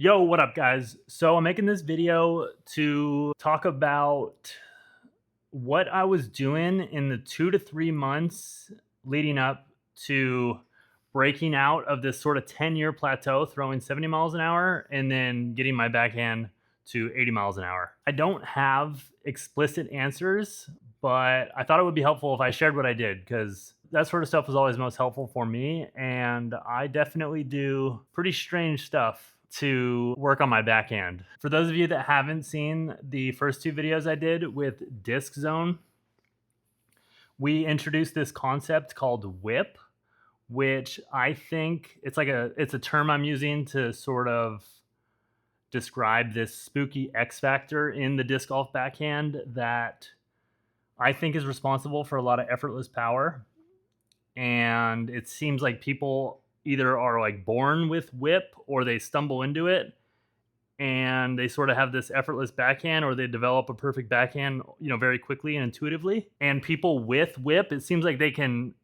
Yo, what up, guys? So I'm making this video to talk about what I was doing in the 2 to 3 months leading up to breaking out of this sort of 10-year plateau, throwing 70 miles an hour, and then getting my backhand to 80 miles an hour. I don't have explicit answers, but I thought it would be helpful if I shared what I did, because that sort of stuff was always most helpful for me. And I definitely do pretty strange stuff to work on my backhand. For those of you that haven't seen the first two videos I did with Disc Zone, we introduced this concept called whip, which I think it's a term I'm using to sort of describe this spooky X factor in the disc golf backhand that I think is responsible for a lot of effortless power. And it seems like people either are like born with whip or they stumble into it and they sort of have this effortless backhand, or they develop a perfect backhand, very quickly and intuitively. And people with whip, it seems like they can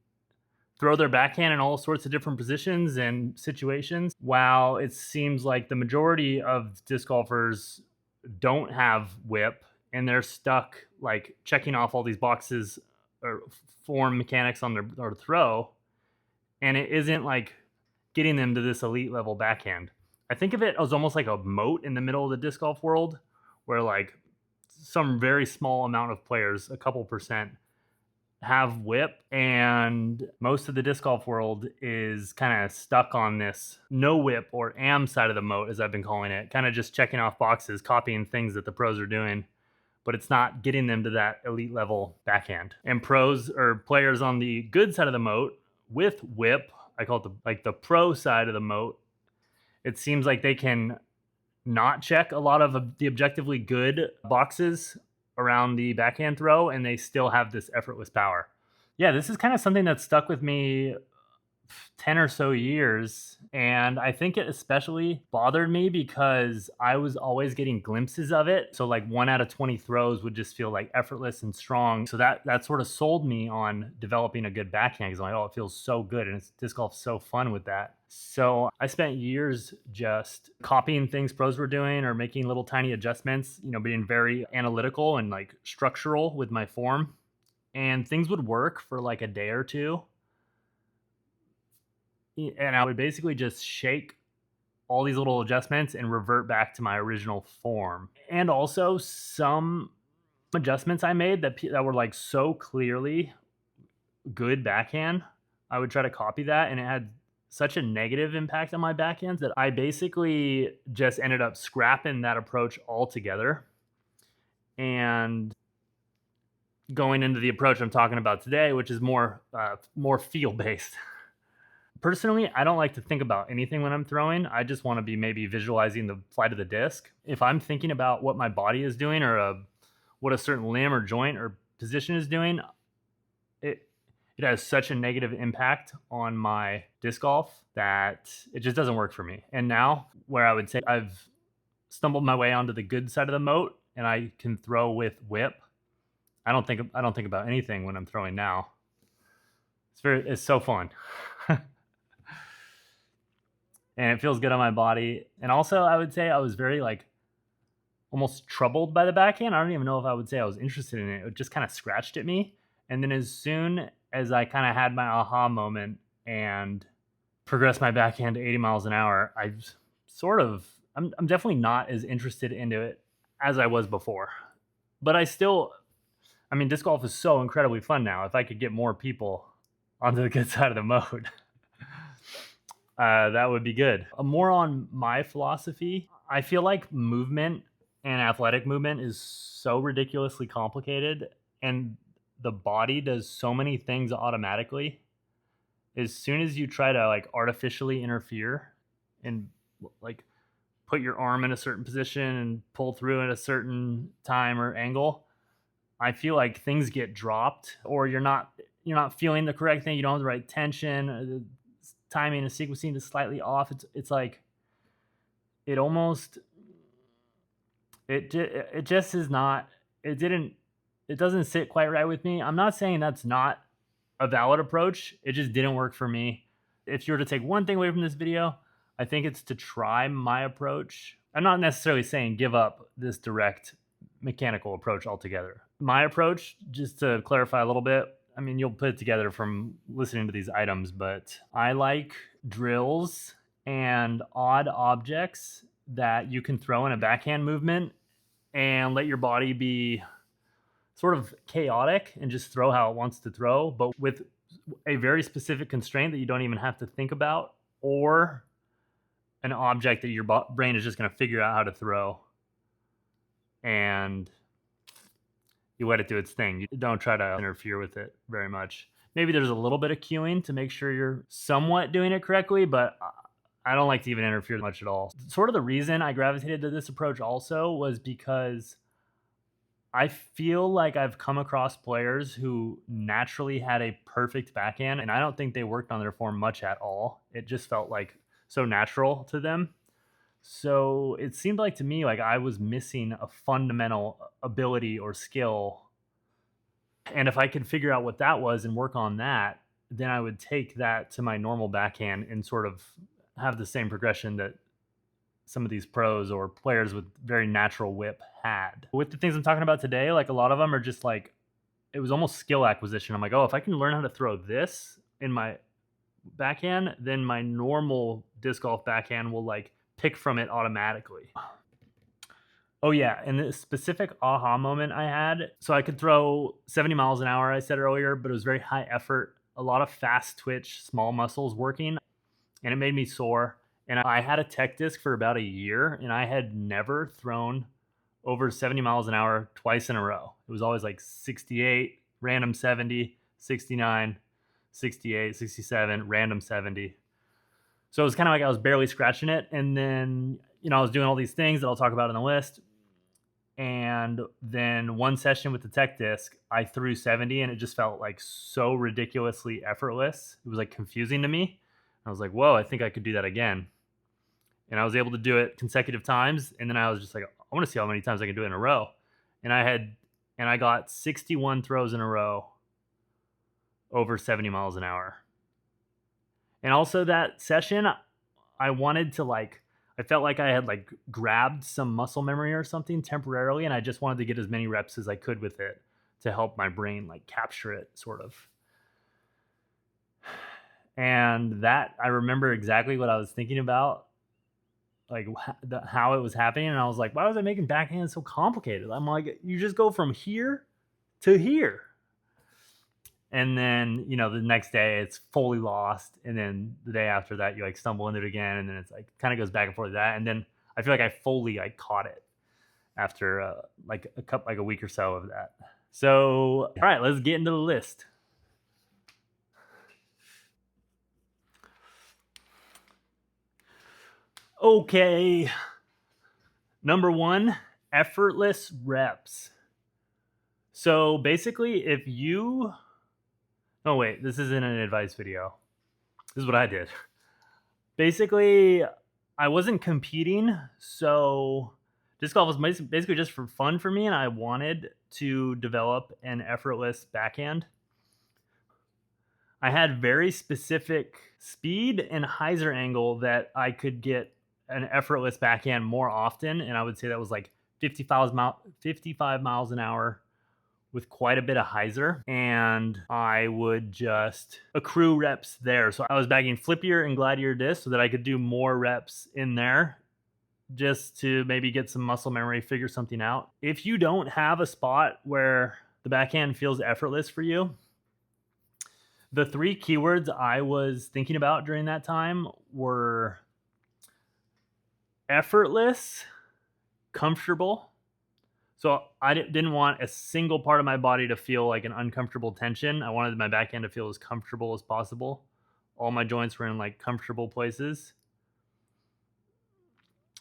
throw their backhand in all sorts of different positions and situations, while it seems like the majority of disc golfers don't have whip and they're stuck like checking off all these boxes or form mechanics on their throw, and it isn't like getting them to this elite level backhand. I think of it as almost like a moat in the middle of the disc golf world, where like some very small amount of players, a couple percent, have whip, and most of the disc golf world is kind of stuck on this no whip or am side of the moat, as I've been calling it, kind of just checking off boxes, copying things that the pros are doing, but it's not getting them to that elite level backhand. And pros or players on the good side of the moat with whip, I call it the pro side of the moat, it seems like they can not check a lot of the objectively good boxes around the backhand throw, and they still have this effortless power. Yeah, this is kind of something that stuck with me 10 or so years, and I think it especially bothered me because I was always getting glimpses of it. So like 1 out of 20 throws would just feel like effortless and strong. So that sort of sold me on developing a good backhand, because I'm like, oh, it feels so good, and disc golf's so fun with that. So I spent years just copying things pros were doing or making little tiny adjustments, being very analytical and like structural with my form, and things would work for like a day or two. And I would basically just shake all these little adjustments and revert back to my original form. And also some adjustments I made that were like so clearly good backhand, I would try to copy that, and it had such a negative impact on my backhands that I basically just ended up scrapping that approach altogether and going into the approach I'm talking about today, which is more feel based. Personally, I don't like to think about anything when I'm throwing. I just want to be maybe visualizing the flight of the disc. If I'm thinking about what my body is doing, or what a certain limb or joint or position is doing, it has such a negative impact on my disc golf that it just doesn't work for me. And now, where I would say I've stumbled my way onto the good side of the moat and I can throw with whip, I don't think about anything when I'm throwing now. It's so fun. And it feels good on my body. And also, I would say I was very like almost troubled by the backhand. I don't even know if I would say I was interested in it. It just kind of scratched at me. And then as soon as I kind of had my aha moment and progressed my backhand to 80 miles an hour, I'm definitely not as interested into it as I was before. But disc golf is so incredibly fun now. If I could get more people onto the good side of the moat, that would be good. More on my philosophy, I feel like movement and athletic movement is so ridiculously complicated, and the body does so many things automatically. As soon as you try to like artificially interfere and like put your arm in a certain position and pull through at a certain time or angle, I feel like things get dropped, or you're not feeling the correct thing. You don't have the right tension. The timing and sequencing is slightly off. It's like it just is not. It doesn't sit quite right with me. I'm not saying that's not a valid approach. It just didn't work for me. If you were to take one thing away from this video, I think it's to try my approach. I'm not necessarily saying give up this direct mechanical approach altogether. My approach, just to clarify a little bit, I mean, you'll put it together from listening to these items, but I like drills and odd objects that you can throw in a backhand movement and let your body be sort of chaotic and just throw how it wants to throw, but with a very specific constraint that you don't even have to think about, or an object that your brain is just going to figure out how to throw, and you let it do its thing. You don't try to interfere with it very much. Maybe there's a little bit of cueing to make sure you're somewhat doing it correctly, but I don't like to even interfere much at all. Sort of the reason I gravitated to this approach also was because I feel like I've come across players who naturally had a perfect backhand, and I don't think they worked on their form much at all. It just felt like so natural to them. So it seemed like to me like I was missing a fundamental ability or skill. And if I could figure out what that was and work on that, then I would take that to my normal backhand and sort of have the same progression that some of these pros or players with very natural whip had. With the things I'm talking about today, like a lot of them are just like, it was almost skill acquisition. I'm like, oh, if I can learn how to throw this in my backhand, then my normal disc golf backhand will like pick from it automatically. Oh yeah, and the specific aha moment I had, so I could throw 70 miles an hour, I said earlier, but it was very high effort, a lot of fast twitch, small muscles working, and it made me sore. And I had a TechDisc for about a year, and I had never thrown over 70 miles an hour twice in a row. It was always like 68, random 70, 69, 68, 67, random 70. So it was kind of like I was barely scratching it. And then, I was doing all these things that I'll talk about in the list. And then one session with the TechDisc, I threw 70, and it just felt like so ridiculously effortless. It was like confusing to me. I was like, whoa, I think I could do that again. And I was able to do it consecutive times. And then I was just like, I want to see how many times I can do it in a row. And I got 61 throws in a row over 70 miles an hour. And also that session, I wanted to I felt like I had grabbed some muscle memory or something temporarily. And I just wanted to get as many reps as I could with it to help my brain capture it sort of. And that, I remember exactly what I was thinking about, how it was happening. And I was like, why was I making backhand so complicated? I'm like, you just go from here to here. And then, the next day it's fully lost. And then the day after that, you stumble into it again. And then it's kind of goes back and forth with that. And then I feel like I fully caught it after a week or so of that. So, all right, let's get into the list. Okay. Number 1, effortless reps. So basically, oh wait, this isn't an advice video. This is what I did. Basically, I wasn't competing, so disc golf was basically just for fun for me, and I wanted to develop an effortless backhand. I had very specific speed and hyzer angle that I could get an effortless backhand more often, and I would say that was 55 miles an hour with quite a bit of hyzer, and I would just accrue reps there. So I was bagging flippier and glidier discs so that I could do more reps in there just to maybe get some muscle memory, figure something out. If you don't have a spot where the backhand feels effortless for you, the 3 keywords I was thinking about during that time were effortless, comfortable. So I didn't want a single part of my body to feel like an uncomfortable tension. I wanted my backhand to feel as comfortable as possible. All my joints were in comfortable places.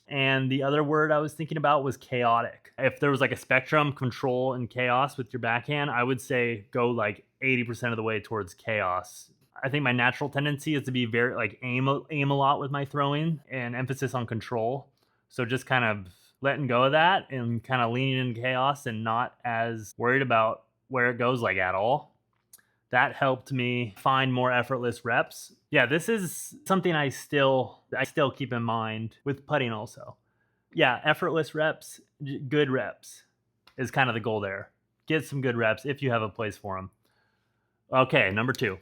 And the other word I was thinking about was chaotic. If there was a spectrum, control and chaos with your backhand, I would say go 80% of the way towards chaos. I think my natural tendency is to be very aim a lot with my throwing and emphasis on control. So just kind of letting go of that and kind of leaning into chaos and not as worried about where it goes at all. That helped me find more effortless reps. Yeah, this is something I still keep in mind with putting also. Yeah, effortless reps, good reps is kind of the goal there. Get some good reps if you have a place for them. Okay, number 2.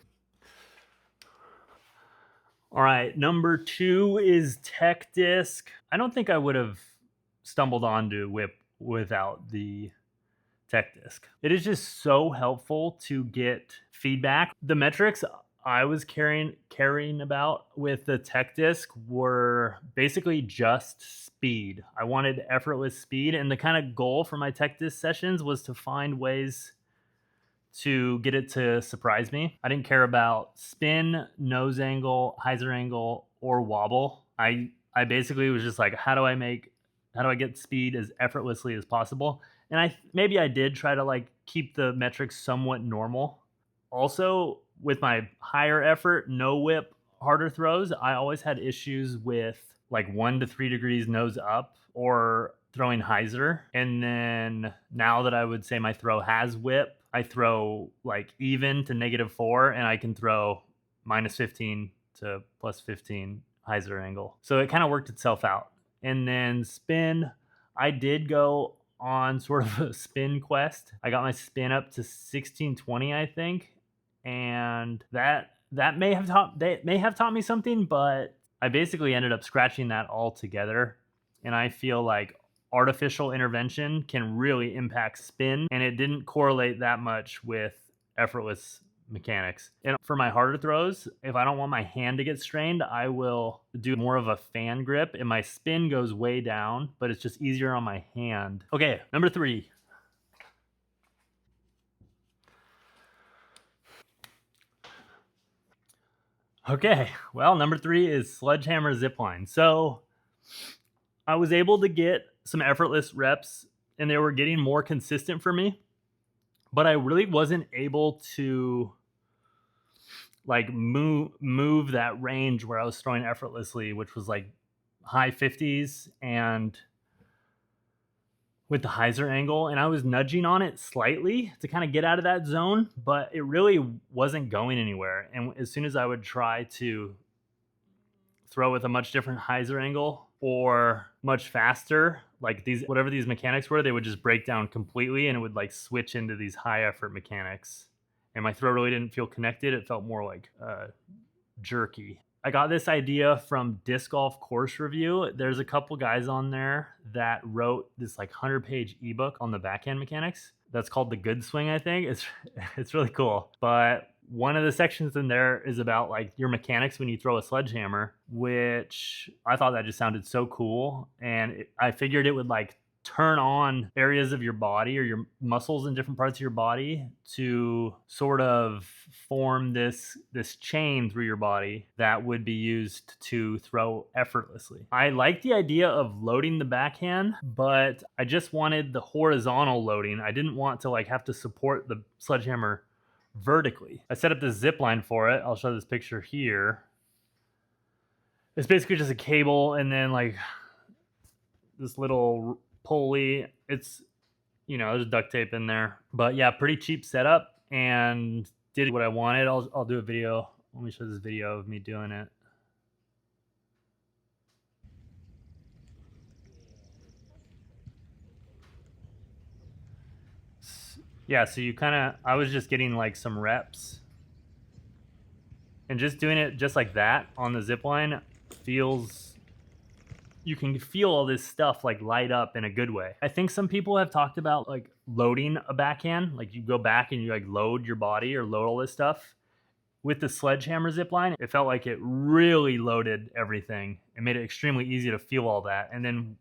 All right, number 2 is TechDisc. I don't think I would have stumbled onto Whip without the TechDisc. It is just so helpful to get feedback. The metrics I was caring about with the TechDisc were basically just speed. I wanted effortless speed, and the kind of goal for my TechDisc sessions was to find ways to get it to surprise me. I didn't care about spin, nose angle, hyzer angle, or wobble. I basically was just like, how do I get speed as effortlessly as possible? And maybe I did try to like keep the metrics somewhat normal. Also, with my higher effort, no whip, harder throws, I always had issues with like 1 to 3 degrees nose up or throwing hyzer. And then now that I would say my throw has whip, I throw like even to -4, and I can throw -15 to +15 hyzer angle. So it kind of worked itself out. And then spin, I did go on sort of a spin quest. I got my spin up to 1620, I think, and that may have taught me something, but I basically ended up scratching that all together. And I feel like artificial intervention can really impact spin, and it didn't correlate that much with effortless mechanics. And for my harder throws, if I don't want my hand to get strained, I will do more of a fan grip, and my spin goes way down, but it's just easier on my hand. Okay, number 3. Okay, well, number 3 is sledgehammer zipline. So I was able to get some effortless reps, and they were getting more consistent for me, but I really wasn't able to like move that range where I was throwing effortlessly, which was like high 50s and with the hyzer angle, and I was nudging on it slightly to kind of get out of that zone, but it really wasn't going anywhere. And as soon as I would try to throw with a much different hyzer angle or much faster, like these whatever these mechanics were, they would just break down completely, and it would like switch into these high effort mechanics. And my throw really didn't feel connected. It felt more like jerky. I got this idea from Disc Golf Course Review. There's a couple guys on there that wrote this like 100-page ebook on the backhand mechanics. That's called The Good Swing, I think. It's really cool. But one of the sections in there is about like your mechanics when you throw a sledgehammer, which I thought that just sounded so cool. And I figured it would like turn on areas of your body or your muscles in different parts of your body to sort of form this chain through your body that would be used to throw effortlessly. I like the idea of loading the backhand, but I just wanted the horizontal loading. I didn't want to like have to support the sledgehammer vertically. I set up this zip line for it. I'll show this picture here. It's basically just a cable and then like this little pulley. It's, there's duct tape in there, but yeah, pretty cheap setup and did what I wanted. I'll do a video. Let me show this video of me doing it. Yeah, so I was just getting like some reps and just doing it just like that on the zip line you can feel all this stuff like light up in a good way. I think some people have talked about like loading a backhand, like you go back and you like load your body or load all this stuff. With the sledgehammer zip line, it felt like it really loaded everything. It made it extremely easy to feel all that. And then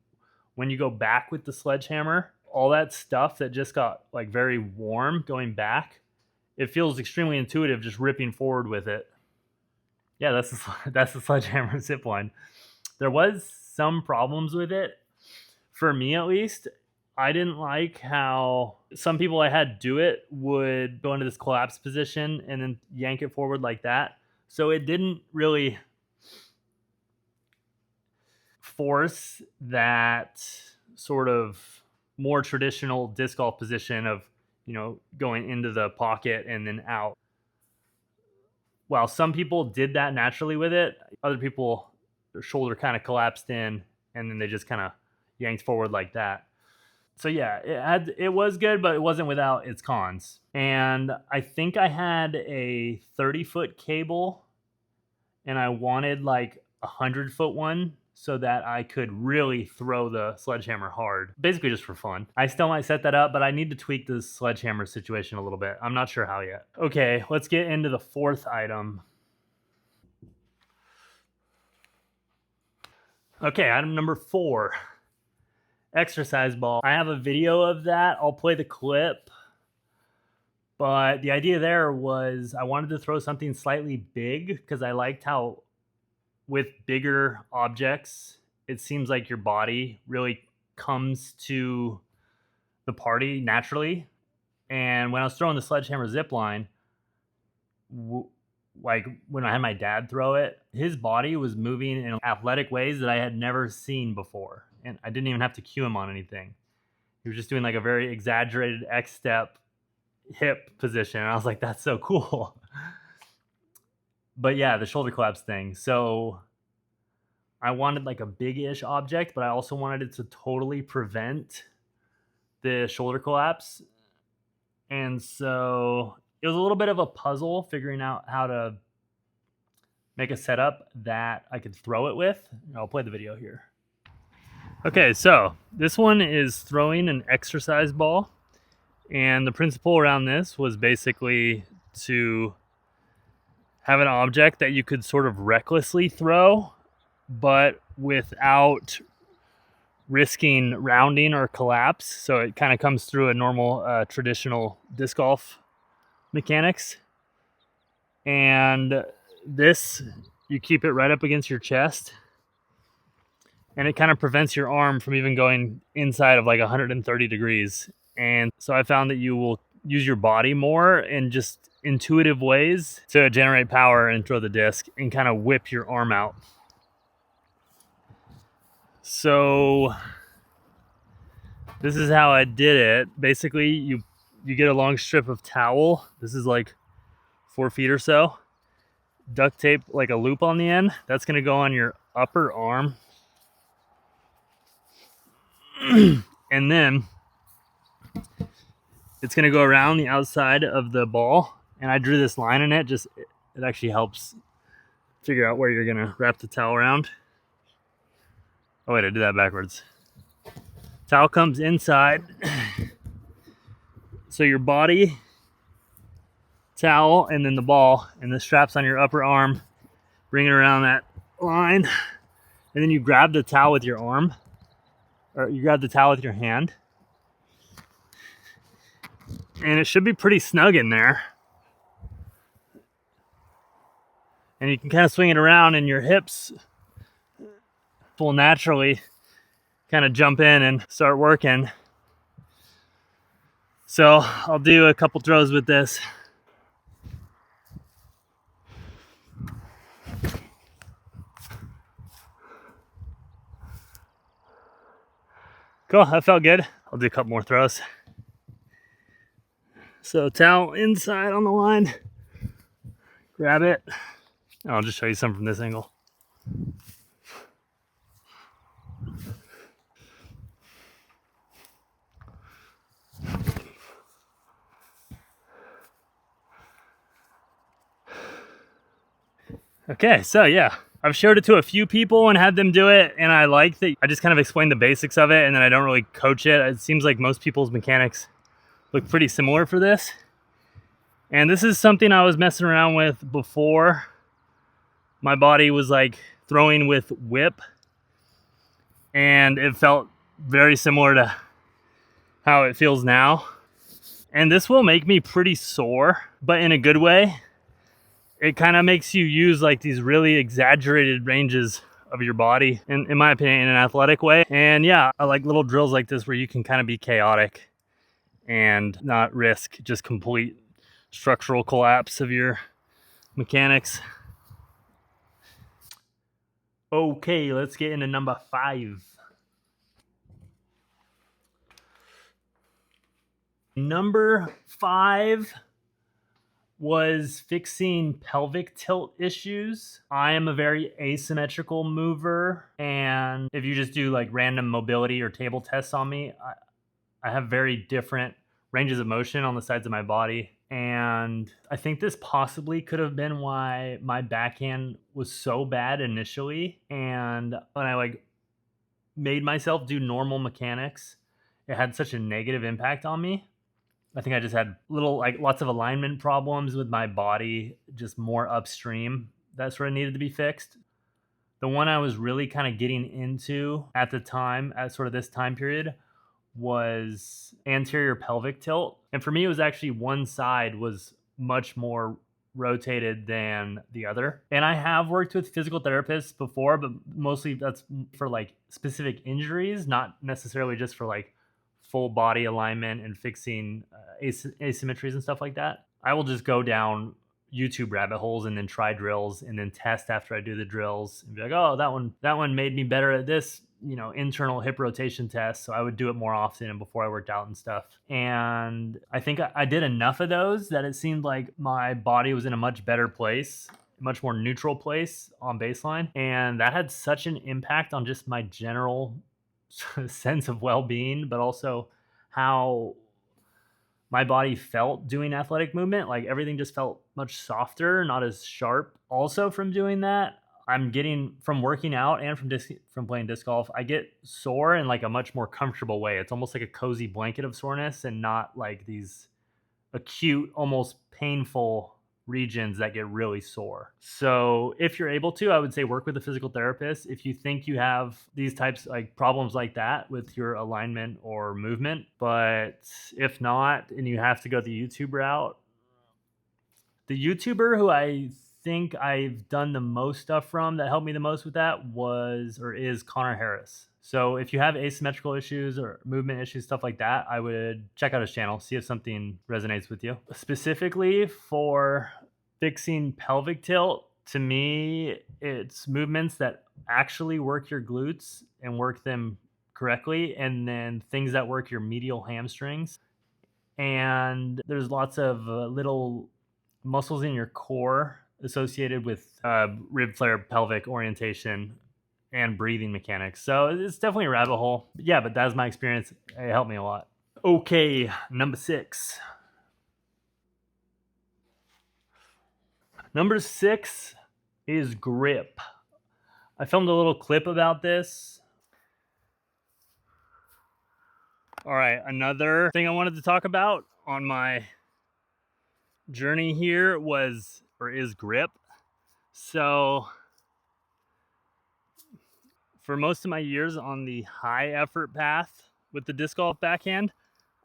when you go back with the sledgehammer, all that stuff that just got like very warm going back, it feels extremely intuitive just ripping forward with it. Yeah, that's the sledgehammer zip line. There was some problems with it. For me, at least, I didn't like how some people I had do it would go into this collapse position and then yank it forward like that. So it didn't really force that sort of more traditional disc golf position of, going into the pocket and then out. while some people did that naturally with it, other people, their shoulder kind of collapsed in and then they just kind of yanked forward like that. So yeah, it was good, but it wasn't without its cons. And I think I had a 30-foot cable and I wanted like a 100-foot one so that I could really throw the sledgehammer hard, basically just for fun. I still might set that up, but I need to tweak the sledgehammer situation a little bit. I'm not sure how yet. Okay, let's get into the fourth item. Okay, item number 4, exercise ball. I have a video of that. I'll play the clip. But the idea there was I wanted to throw something slightly big because I liked how with bigger objects, it seems like your body really comes to the party naturally. And when I was throwing the sledgehammer zip line, like when I had my dad throw it, his body was moving in athletic ways that I had never seen before. And I didn't even have to cue him on anything. He was just doing like a very exaggerated X step hip position. And I was like, that's so cool. But yeah, the shoulder collapse thing. So I wanted like a big-ish object, but I also wanted it to totally prevent the shoulder collapse. And so it was a little bit of a puzzle figuring out how to make a setup that I could throw it with. I'll play the video here. Okay, so this one is throwing an exercise ball. And the principle around this was basically to have an object that you could sort of recklessly throw, but without risking rounding or collapse. So it kind of comes through a normal traditional disc golf mechanics. And this, you keep it right up against your chest, and it kind of prevents your arm from even going inside of like 130 degrees. And so I found that you will use your body more in just intuitive ways to generate power and throw the disc and kind of whip your arm out. So this is how I did it. Basically, you get a long strip of towel. This is like 4 feet or so. Duct tape like a loop on the end. That's going to go on your upper arm. And then it's going to go around the outside of the ball. And I drew this line in it. Just it actually helps figure out where you're going to wrap the towel around. Oh wait, I did that backwards. Towel comes inside. So your body, towel, and then the ball, and the straps on your upper arm. Bring it around that line. And then you grab the towel with your arm. Or you grab the towel with your hand. And it should be pretty snug in there. And you can kind of swing it around, and your hips will naturally kind of jump in and start working. So I'll do a couple throws with this. Cool, that felt good. I'll do a couple more throws. So towel inside on the line. Grab it. I'll just show you some from this angle. Okay, so yeah, I've showed it to a few people and had them do it, and I like that I just kind of explain the basics of it and then I don't really coach it. It seems like most people's mechanics look pretty similar for this. And this is something I was messing around with before my body was like throwing with whip, and it felt very similar to how it feels now. And this will make me pretty sore, but in a good way. It kind of makes you use like these really exaggerated ranges of your body, in my opinion, in an athletic way. And yeah, I like little drills like this where you can kind of be chaotic and not risk just complete structural collapse of your mechanics. Okay, let's get into number 5. Number 5 was fixing pelvic tilt issues. I am a very asymmetrical mover, and if you just do like random mobility or table tests on me, I have very different ranges of motion on the sides of my body. And I think this possibly could have been why my backhand was so bad initially. And when I like made myself do normal mechanics, it had such a negative impact on me. I think I just had little, like, lots of alignment problems with my body, just more upstream. That sort of needed to be fixed. The one I was really kind of getting into at the time, at sort of this time period, was anterior pelvic tilt. And for me, it was actually one side was much more rotated than the other. And I have worked with physical therapists before, but mostly that's for like specific injuries, not necessarily just for like full body alignment and fixing asymmetries and stuff like that. I will just go down YouTube rabbit holes and then try drills and then test after I do the drills and be like, oh, that one made me better at this, internal hip rotation test. So I would do it more often and before I worked out and stuff. And I think I did enough of those that it seemed like my body was in a much better place, much more neutral place on baseline. And that had such an impact on just my general sense of well-being, but also how my body felt doing athletic movement. Like everything just felt much softer, not as sharp. Also from doing that, I'm getting from working out and from playing disc golf, I get sore in like a much more comfortable way. It's almost like a cozy blanket of soreness and not like these acute, almost painful regions that get really sore. So if you're able to, I would say work with a physical therapist. If you think you have these types like problems like that with your alignment or movement, but if not, and you have to go the YouTube route, the YouTuber who I think I've done the most stuff from that helped me the most with that was or is Connor Harris. So if you have asymmetrical issues or movement issues, stuff like that, I would check out his channel, see if something resonates with you. Specifically for fixing pelvic tilt, to me, it's movements that actually work your glutes and work them correctly, and then things that work your medial hamstrings. And there's lots of little muscles in your core associated with rib flare, pelvic orientation, and breathing mechanics. So it's definitely a rabbit hole. Yeah, but that's my experience. It helped me a lot. Okay, number 6. Number 6 is grip. I filmed a little clip about this. All right, another thing I wanted to talk about on my journey here is grip. So for most of my years on the high effort path with the disc golf backhand,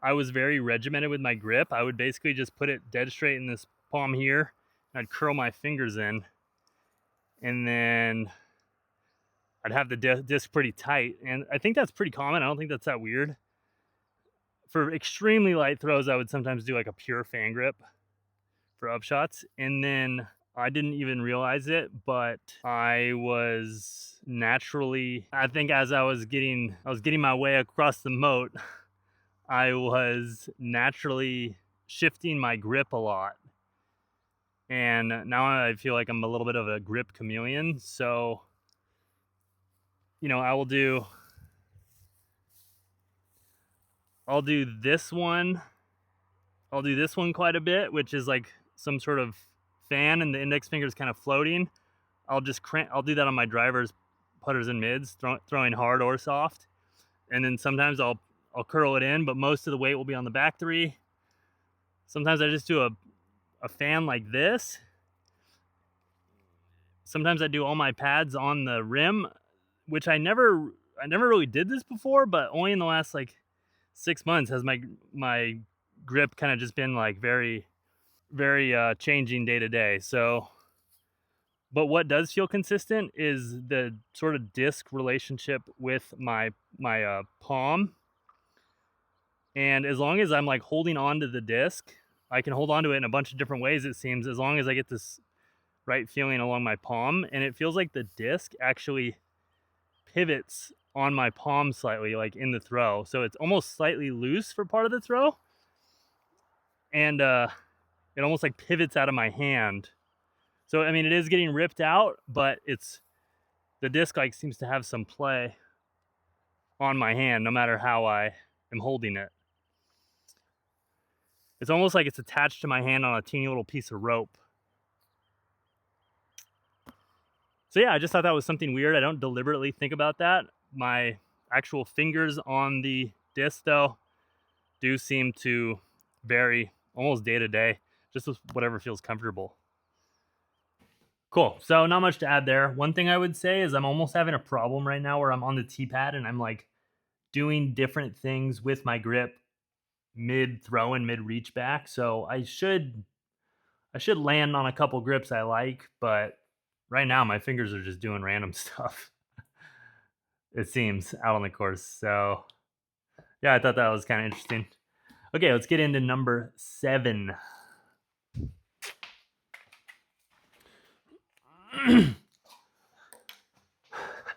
I was very regimented with my grip. I would basically just put it dead straight in this palm here. And I'd curl my fingers in, and then I'd have the disc pretty tight. And I think that's pretty common. I don't think that's that weird. For extremely light throws, I would sometimes do like a pure fan grip for upshots. And then I didn't even realize it, but I was naturally, I think as I was getting my way across the moat, I was naturally shifting my grip a lot. And now I feel like I'm a little bit of a grip chameleon. So, I'll do this one. I'll do this one quite a bit, which is like some sort of fan and the index finger is kind of floating. I'll do that on my drivers, putters, and mids, throwing hard or soft. And then sometimes I'll curl it in, but most of the weight will be on the back 3. Sometimes I just do a fan like this. Sometimes I do all my pads on the rim, which I never really did this before, but only in the last like 6 months has my grip kind of just been like very, very changing day to day. So, but what does feel consistent is the sort of disc relationship with my palm. And as long as I'm like holding on to the disc, I can hold on to it in a bunch of different ways, it seems, as long as I get this right feeling along my palm. And it feels like the disc actually pivots on my palm slightly, like in the throw. So it's almost slightly loose for part of the throw. And it almost like pivots out of my hand. So, I mean, it is getting ripped out, but the disc like seems to have some play on my hand no matter how I am holding it. It's almost like it's attached to my hand on a teeny little piece of rope. So yeah, I just thought that was something weird. I don't deliberately think about that. My actual fingers on the disc, though, do seem to vary almost day to day, just with whatever feels comfortable. Cool. So not much to add there. One thing I would say is I'm almost having a problem right now where I'm on the T-pad and I'm like doing different things with my grip mid throw and mid reach back. So I should land on a couple grips I like, but right now my fingers are just doing random stuff. It seems out on the course. So yeah, I thought that was kind of interesting. Okay, let's get into number 7.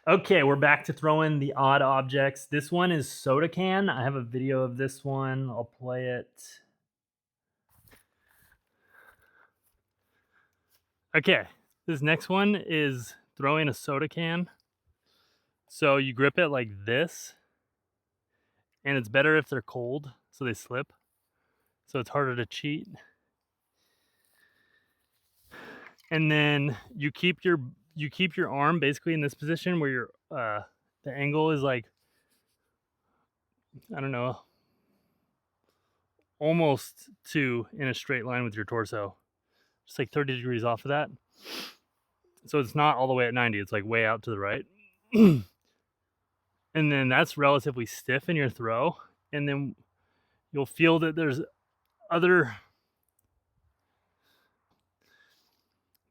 Okay, we're back to throwing the odd objects. This one is soda can. I have a video of this one. I'll play it. Okay, this next one is throwing a soda can. So you grip it like this, and it's better if they're cold, so they slip. So it's harder to cheat. And then you keep your arm basically in this position where your the angle is like, I don't know, almost in a straight line with your torso, just like 30 degrees off of that. So it's not all the way at 90, it's like way out to the right. And then that's relatively stiff in your throw, and then you'll feel that there's other.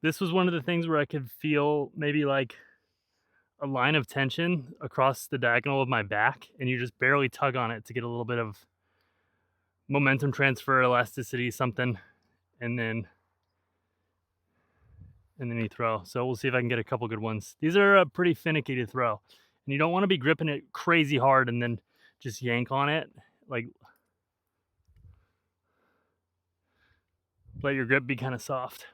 This was one of the things where I could feel maybe like a line of tension across the diagonal of my back, and you just barely tug on it to get a little bit of momentum transfer, elasticity, something, and then you throw. So we'll see if I can get a couple good ones. These are pretty finicky to throw, and you don't want to be gripping it crazy hard and then just yank on it. Like, let your grip be kind of soft.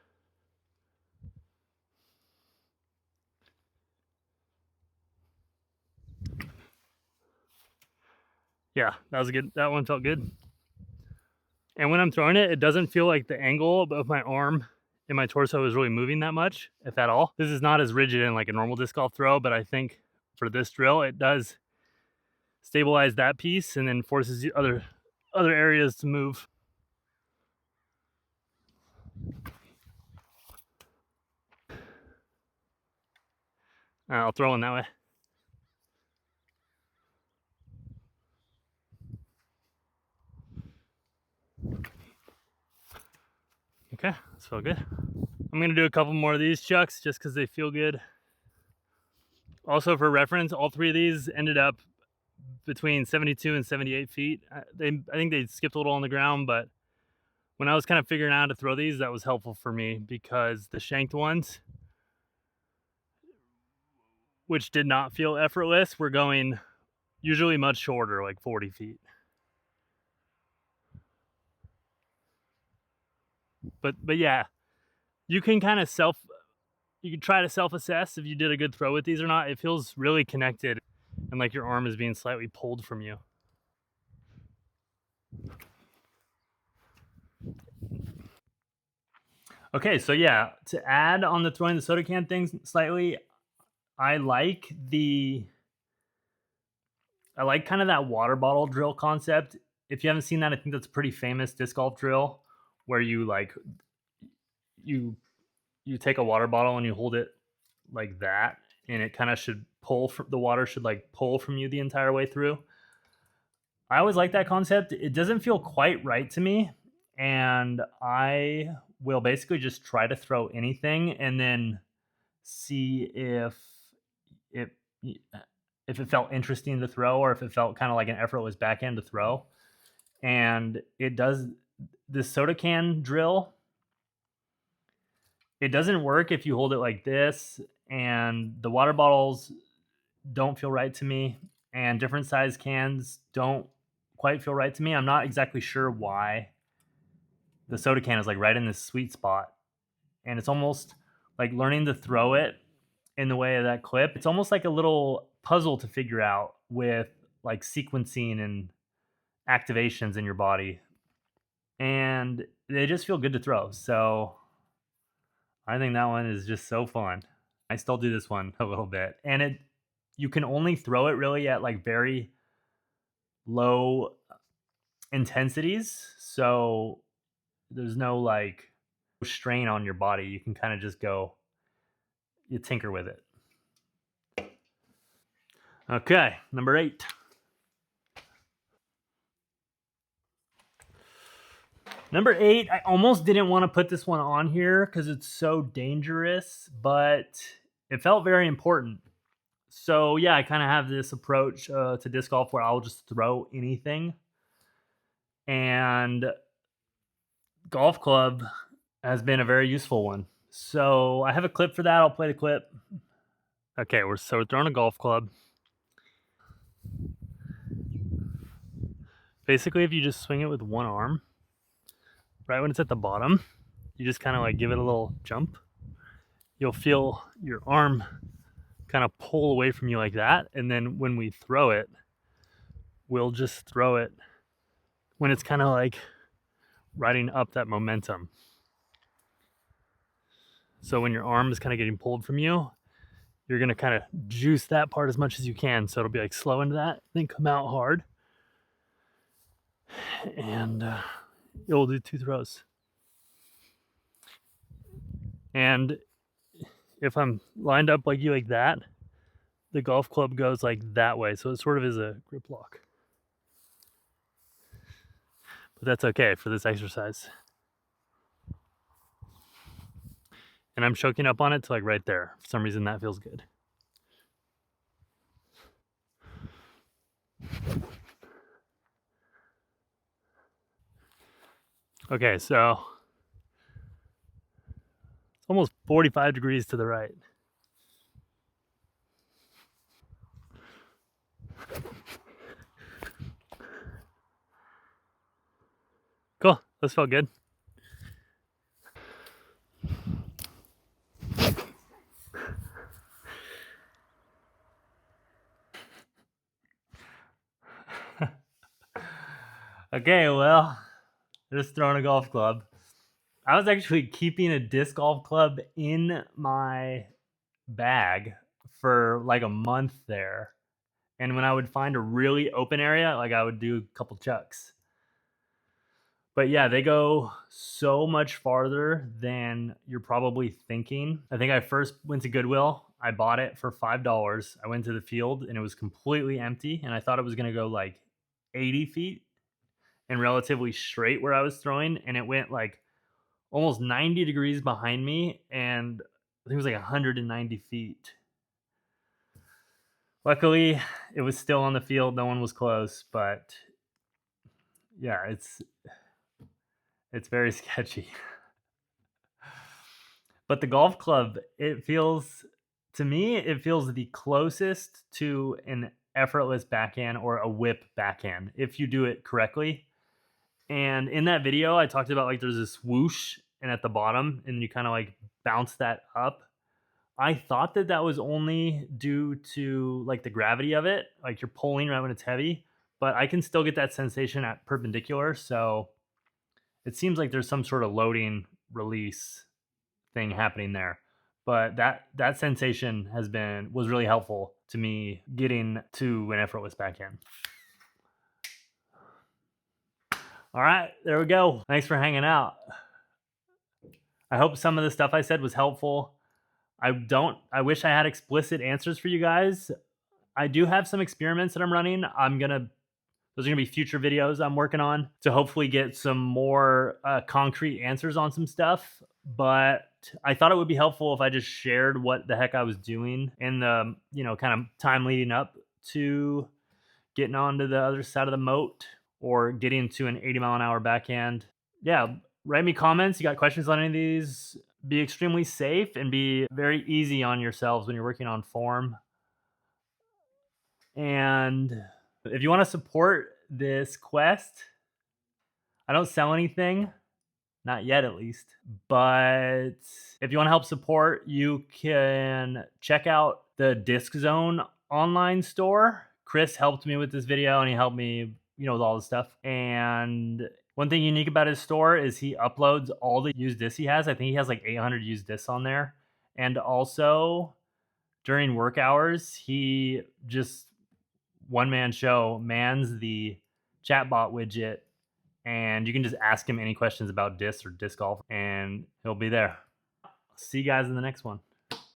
Yeah, that was good. That one felt good. And when I'm throwing it, it doesn't feel like the angle of my arm and my torso is really moving that much, if at all. This is not as rigid in like a normal disc golf throw, but I think for this drill, it does stabilize that piece and then forces the other areas to move. I'll throw in that way. Okay, that's felt good. I'm gonna do a couple more of these chucks just because they feel good. Also, for reference, all 3 of these ended up between 72 and 78 feet. I think they skipped a little on the ground, but when I was kind of figuring out how to throw these, that was helpful for me because the shanked ones, which did not feel effortless, were going usually much shorter, like 40 feet. But yeah, you can kind of you can try to self-assess if you did a good throw with these or not. It feels really connected and like your arm is being slightly pulled from you. Okay, so yeah, to add on the throwing the soda can things slightly, I like kind of that water bottle drill concept. If you haven't seen that, I think that's a pretty famous disc golf drill where you take a water bottle and you hold it like that, and it kind of should pull from the water should like pull from you the entire way through. I always like that concept. It doesn't feel quite right to me, and I will basically just try to throw anything and then see if it felt interesting to throw or if it felt kind of like an effortless backhand to throw. And it does. This soda can drill, it doesn't work if you hold it like this, and the water bottles don't feel right to me, and different size cans don't quite feel right to me. I'm not exactly sure why. the soda can is like right in this sweet spot, and it's almost like learning to throw it in the way of that clip. It's almost like a little puzzle to figure out with like sequencing and activations in your body, and they just feel good to throw. So I think that one is just so fun. I still do this one a little bit, and it you can only throw it really at like very low intensities. So there's no like strain on your body. You can kind of just go, you tinker with it. Okay, number 8. Number 8, I almost didn't want to put this one on here because it's so dangerous, but it felt very important. So yeah, I kind of have this approach to disc golf where I'll just throw anything, and golf club has been a very useful one. So I have a clip for that. I'll play the clip. Okay, we're throwing a golf club. Basically, if you just swing it with one arm, right when it's at the bottom, you just kind of like give it a little jump. You'll feel your arm kind of pull away from you like that. And then when we throw it, we'll just throw it when it's kind of like riding up that momentum. So when your arm is kind of getting pulled from you, you're going to kind of juice that part as much as you can. So it'll be like slow into that, then come out hard. And you'll do 2 throws. And if I'm lined up like you like that, the golf club goes like that way. So it sort of is a grip lock. But that's okay for this exercise. And I'm choking up on it to like right there. For some reason that feels good. Okay, so it's almost 45 degrees to the right. Cool, this felt good. Okay, well, just throwing a golf club. I was actually keeping a disc golf club in my bag for like a month there. And when I would find a really open area, like I would do a couple chucks. But yeah, they go so much farther than you're probably thinking. I think I first went to Goodwill. I bought it for $5. I went to the field and it was completely empty. And I thought it was going to go like 80 feet and relatively straight where I was throwing. And it went like almost 90 degrees behind me. And I think it was like 190 feet. Luckily, it was still on the field. No one was close. But yeah, it's very sketchy. But the golf club, it feels to me, it feels the closest to an effortless backhand or a whip backhand if you do it correctly. And in that video, I talked about like there's this whoosh and at the bottom, and you kind of like bounce that up. I thought that that was only due to like the gravity of it, like you're pulling right when it's heavy, but I can still get that sensation at perpendicular. So it seems like there's some sort of loading release thing happening there. But that sensation was really helpful to me getting to an effortless backhand. All right, there we go. Thanks for hanging out. I hope some of the stuff I said was helpful. I wish I had explicit answers for you guys. I do have some experiments that I'm running. Those are gonna be future videos I'm working on to hopefully get some more concrete answers on some stuff. But I thought it would be helpful if I just shared what the heck I was doing in the kind of time leading up to getting onto the other side of the moat or getting to an 80-mile-an-hour backhand. Yeah, write me comments. You got questions on any of these? Be extremely safe and be very easy on yourselves when you're working on form. And if you want to support this quest, I don't sell anything. not yet at least. But if you want to help support, you can check out the Disc Zone online store. Chris helped me with this video and he helped me, with all the stuff. And one thing unique about his store is he uploads all the used discs he has. I think he has like 800 used discs on there. And also during work hours, he just one man show mans the chatbot widget, and you can just ask him any questions about disc or disc golf and he'll be there. See you guys in the next one.